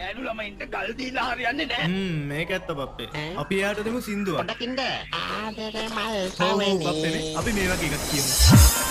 ෑනු ළමයින්ට ගල් දීලා හරියන්නේ නැහැ. මේක ඇත්ත පප්පේ. අපි එයාට දෙමු සින්දුවක්. පොඩකින්ද ආදර මල් ඔව් පවෙනි. පප්පේ අපි මේ වගේ එකක් කියමු.